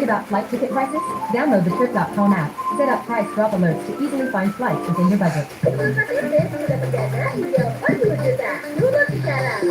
Worried about flight ticket prices? Download the Trip.com app. Set up price drop alerts to easily find flights within your budget. Sudah perdana hingga 40 juta. Download sekarang.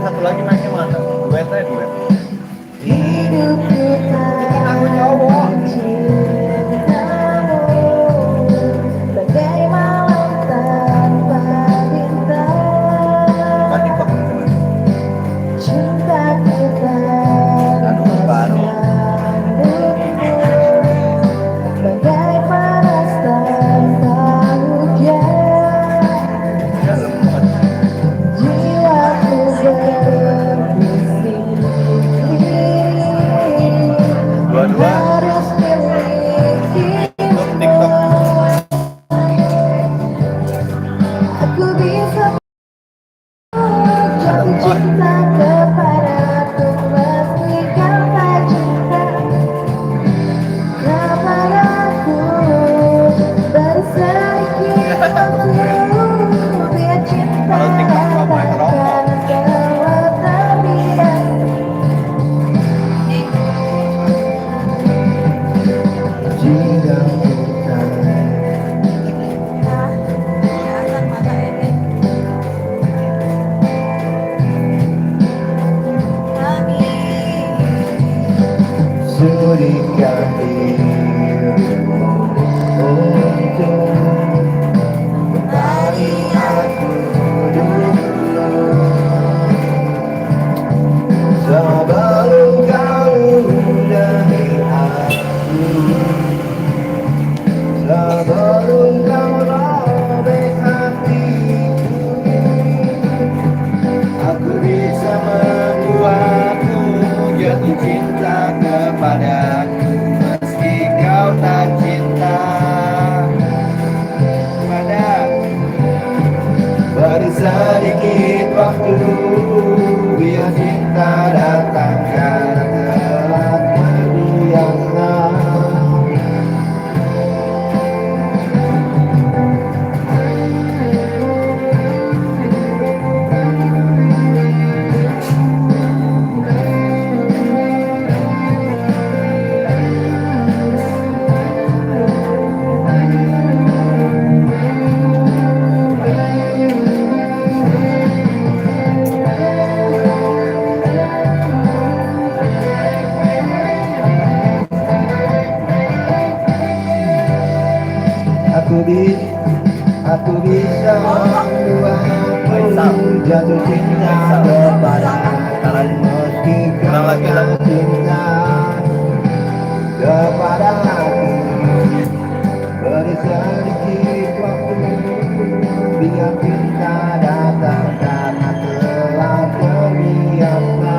Satu lagi nanya mana? Duet aja duet. Bikin aku cowok. Bukan TikTok teman. Aduh baru. Ya lemot. Dua-dua. Untuk TikTok. Aku bisa jatuh Lemot. cinta kepadaku meski kau tak cinta kepadaku. Baru sedikit waktu biar cinta Kalau TikTok nggak boleh ngerokok. takkan telah terbiasa. Jika kita sudikan dirimu untuk menemani aku dulu sebelum kau ludahi aku, sebelum kau robek hatiku. Aku bisa membuatmu jatuh cinta kepadaku meski kau tak cinta padaku. Beri sedikit waktu biar cinta datang karena telah terbiasa. Aku bisa membuatmu jatuh cinta kepadaku meski kau tak cinta kepadaku. Beri sedikit waktu biar cinta datang karena telah terbiasa.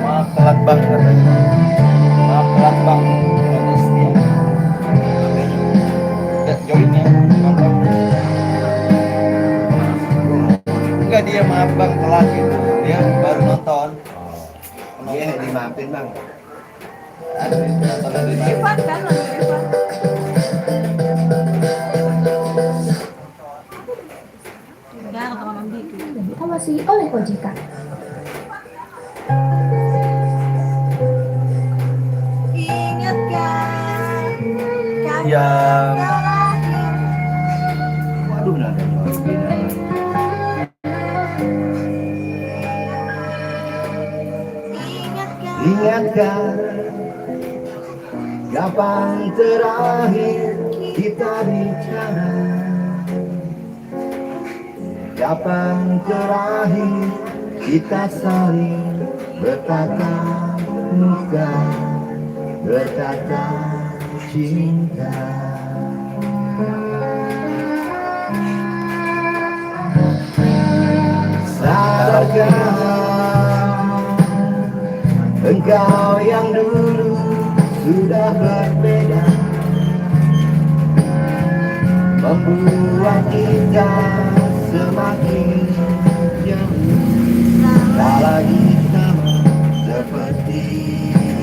Maaf telat bang katanya. Maaf telat bang. Ya, joinnya nonton. Enggak dia maaf bang telat gitu. Dia baru nonton. Iya dimaafin bang. Aduh, nonton di Irfan kan lagu Irfan. Udah kata Mama Bi. Diawasi oleh OJK. Ingatkan kami Yang terakhir. waduh nada Ingatkan kapan terakhir kita bicara, kapan terakhir kita saling bertatap muka, berkata cinta. Sadarkah Engkau yang dulu sudah berbeda, membuat kita semakin jauh. Tak lagi sama seperti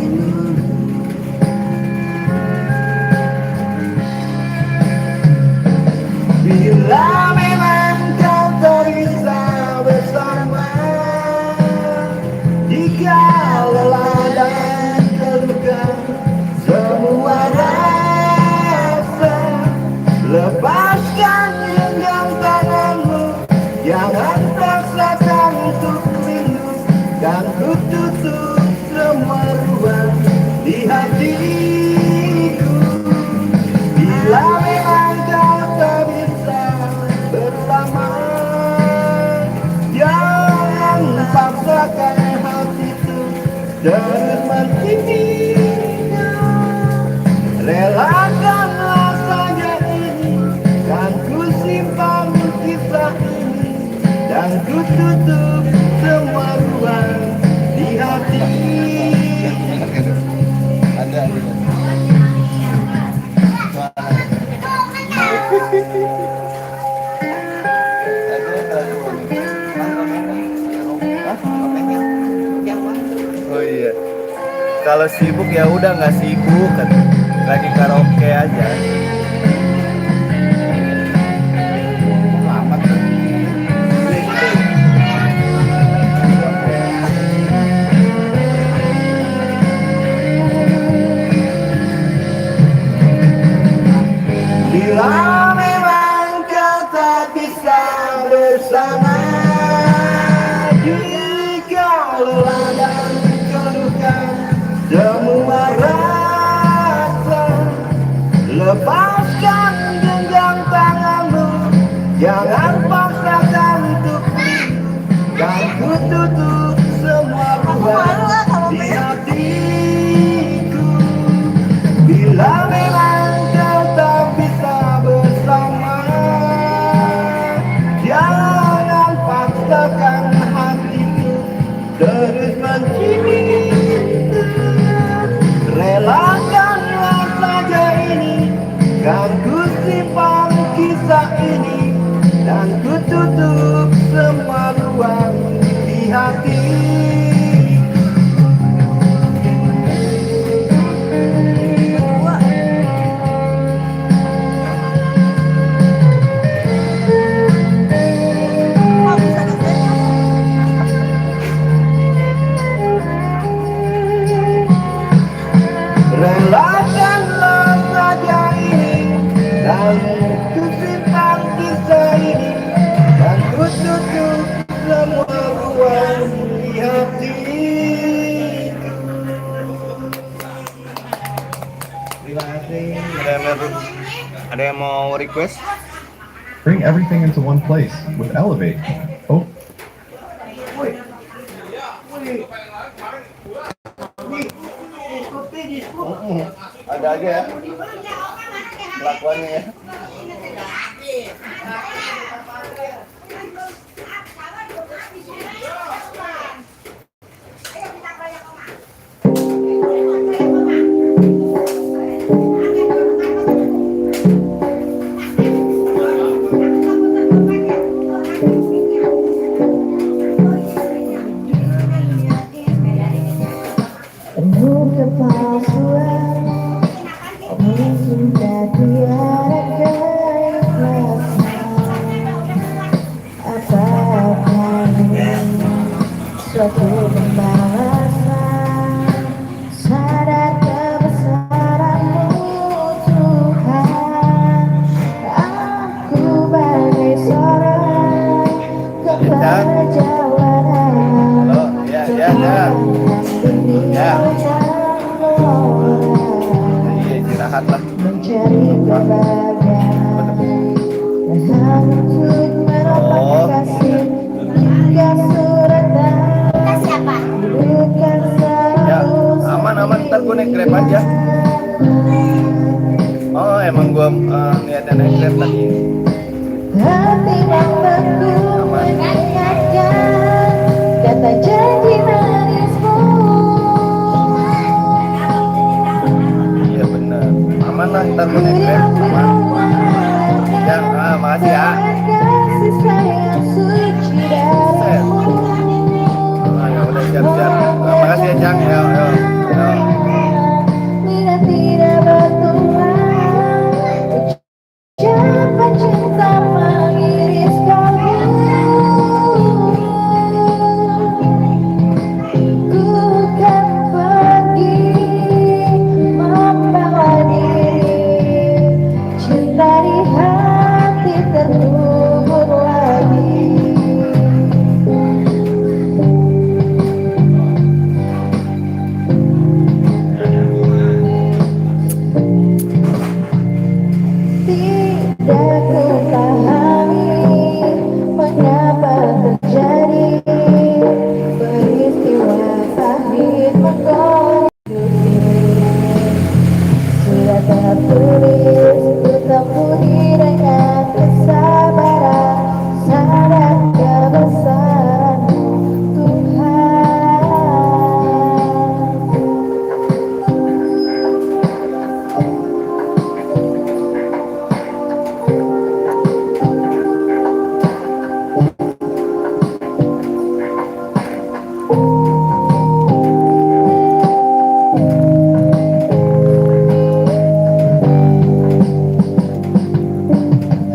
dulu. Bila memang kau tak bisa bersama, jika lelah dan terluka semua rasa, lepaskan genggam tanganmu, jangan paksakan untuk rindu, dan ku tutup semua ruang di hatiku. Bila memang kau tak bisa bersama, jangan paksakan hatiku terus mencintai. Relakanlah saja ini, kan ku simpan kisah ini, dan ku tutup semua ruang di hati. Ada. Oh iya. Kalau sibuk ya udah nggak sibuk kan. Lagi karaoke aja. Amat. Bila memang kau tak bisa bersama, jika lelah dan keluhkan semua rasa, lepaskan genggam tanganmu, jangan paksakan untuk rindu, dan ku tutup semua ruang di hatiku. Bila memang kau tak bisa bersama, jangan paksakan hatiku terus mencinta. Relakanlah saja ini, kan ku simpan kisah ini, dan ku tutup semua ruang di hati. Relakanlah saja ini, dan ku simpan kisah ini, dan ku tutup semua ruang di hati. Terima kasih. Ada yang mau request? Bring everything into one place with Elevate. Oh, Ada aja ya. Kelakuannya ya. Penuh kepalsuan, omong sudah tiada keikhlasan. Apakah ini suatu pembalasan? Sadar kebesaranmu Tuhan, aku bagai seorang keperjalanan. Halo, ya. Ya. Iya, istirahat lah. Mencari kebahagiaan dan untuk merapat kasih hingga suratan. Bukan Ya, selalu aman. Ntar gue naik Grab aja. Oh, emang gue niatnya naik Grab tadi. hati yang beku mengingatkan kata janji manismu. connect ya. Jang, makasih ya. kasih sayang suci darimu. Ya udah siap-siap. Makasih ya Jang. Yo. Bila tidak bertulang, ucapan cinta mengiris kalbu. Ku kan pergi membawa diri, cinta di hati terkubur lagi. Tidak ku pahami mengapa terjadi peristiwa pahit menggoyang ini. Sudah tertulis ku temui dengan kesabaran, sadar kebesaran-Mu Tuhan.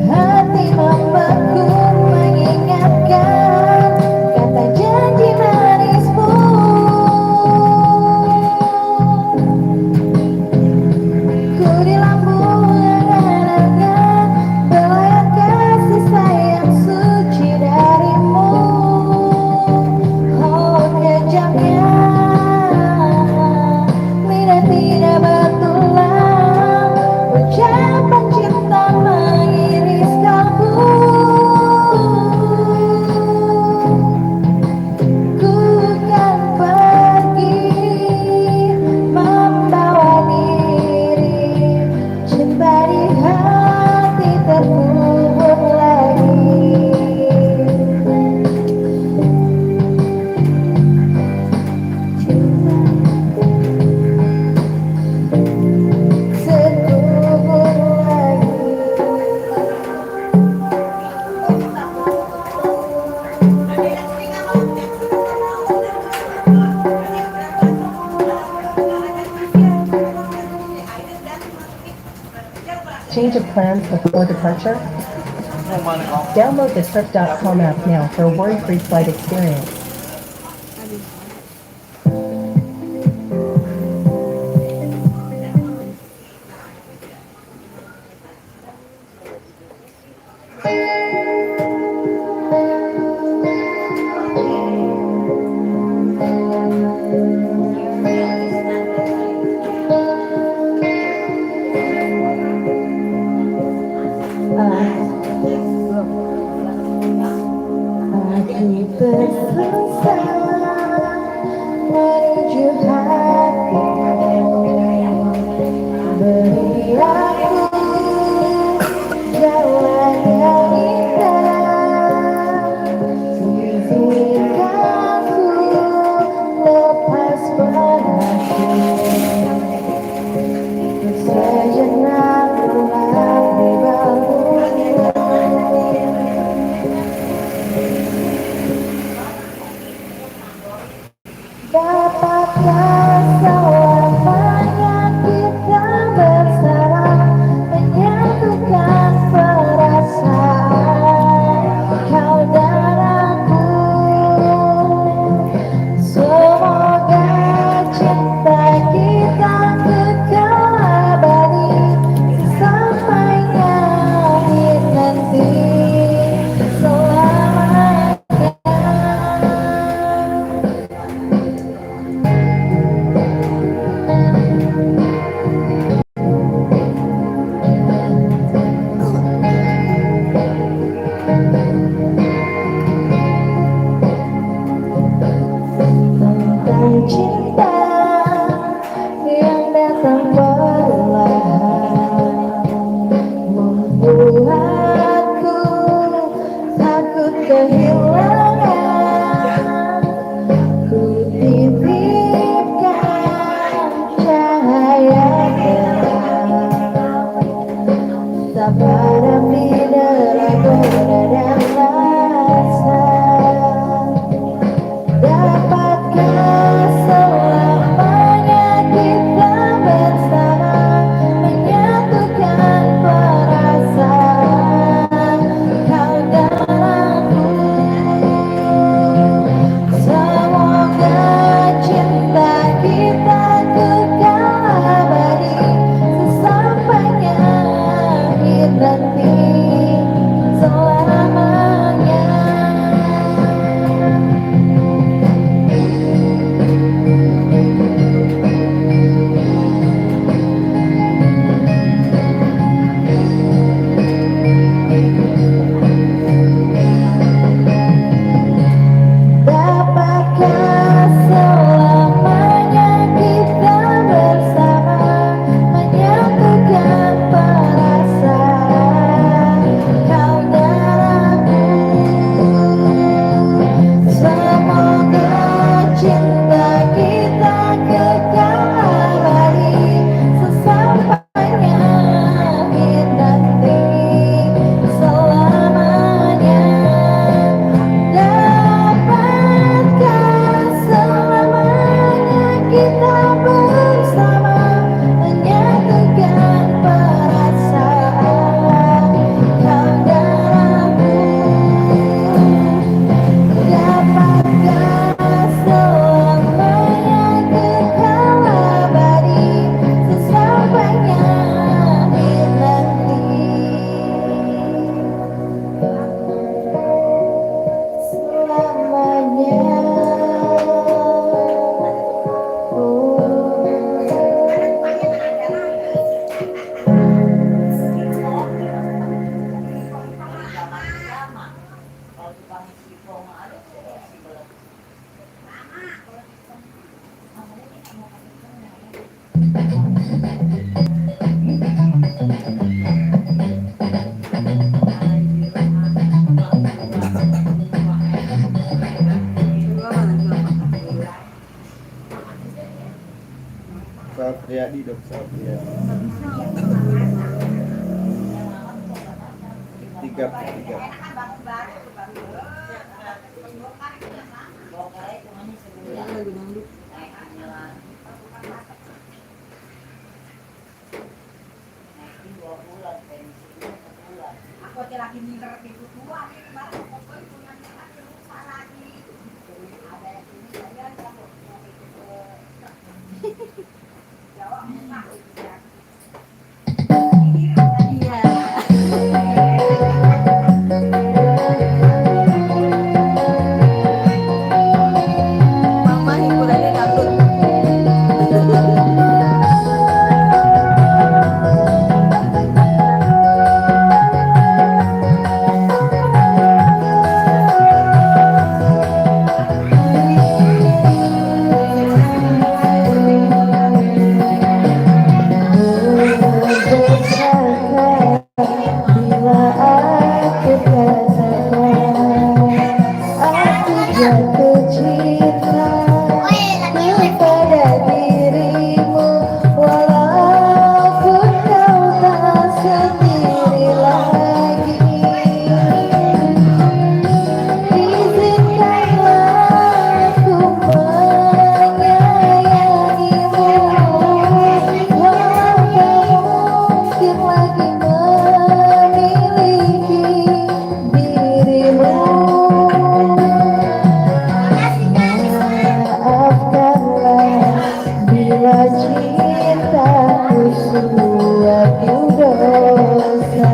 Hati membeku mengingatkan kata janji manismu. Ku di lambung angan-angan belayar kasih sayang suci darimu. Oh kejamnya lidah tidak bertulang, ucapan cinta mengiris kalbu. Ku kan pergi membawa diri, cinta di hati terkubur lagi. Terkubur lagi. Change of plans before departure? Download the Trip.com app now for a worry-free flight experience. Aku berusaha menuju hatimu, beri aku jalan yang indah, izinkan ku lepas penat, sejenak pulang di bangku. Dapatkah selamanya kita bersama menyatukan perasaan kau dan aku? Semoga cinta kita kekal abadi sampainya akhir nanti selamanya. Satriadi, Dok Satriadi. Tiga. Mama hiburannya dangdut. Bila aku katakan aku jatuh cinta kepada dirimu, walaupun kau tak sendiri lagi. Izinkanlah aku menyayangimu, walau tak mungkin lagi memiliki dirimu. Maafkanlah bila cintaku suatu dosa.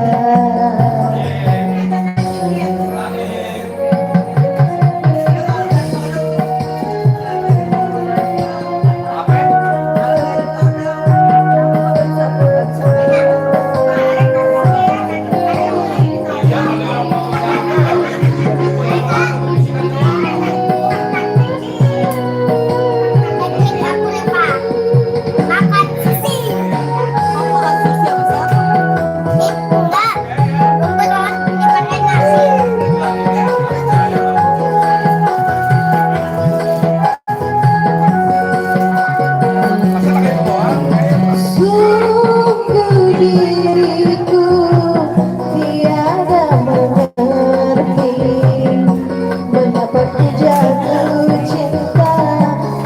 Sungguh diriku tiada mengerti mengapa ku jatuh cinta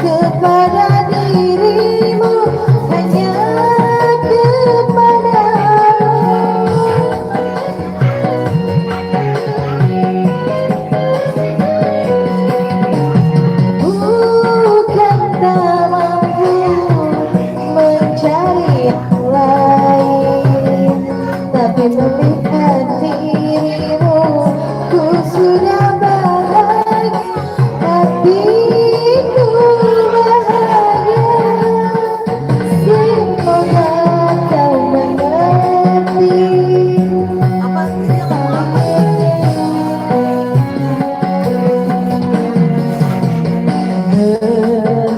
kepada dirimu, hanya bukan tak mampu mencari yang lain, tapi melihat dirimu ku sudah bahagia, hatiku bahagia. Semoga kau mengerti. Apa sih dia ngomong apa?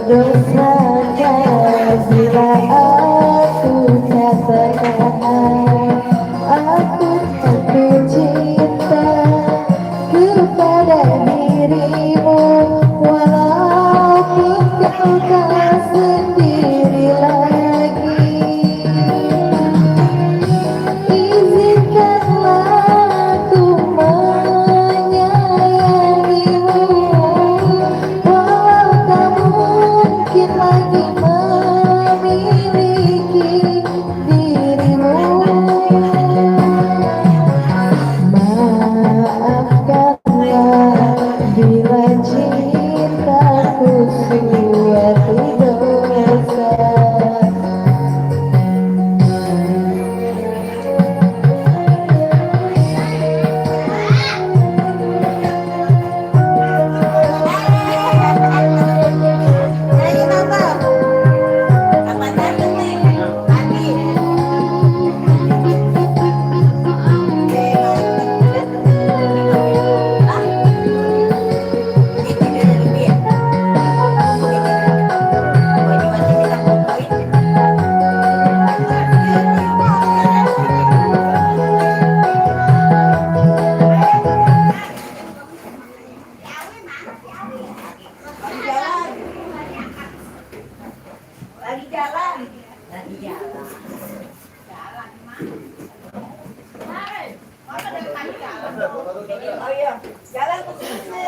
Berdosakah bila aku katakan aku jatuh cinta kepada dirimu, walaupun kau tak sendiri lagi. Izinkanlah aku menyayangimu, walau tak mungkin Lagi jalan. Jalan mana? Mama depan jalan. Oh iya, jalan ke sini.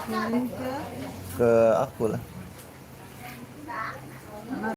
Nurin ke Ke aku lah.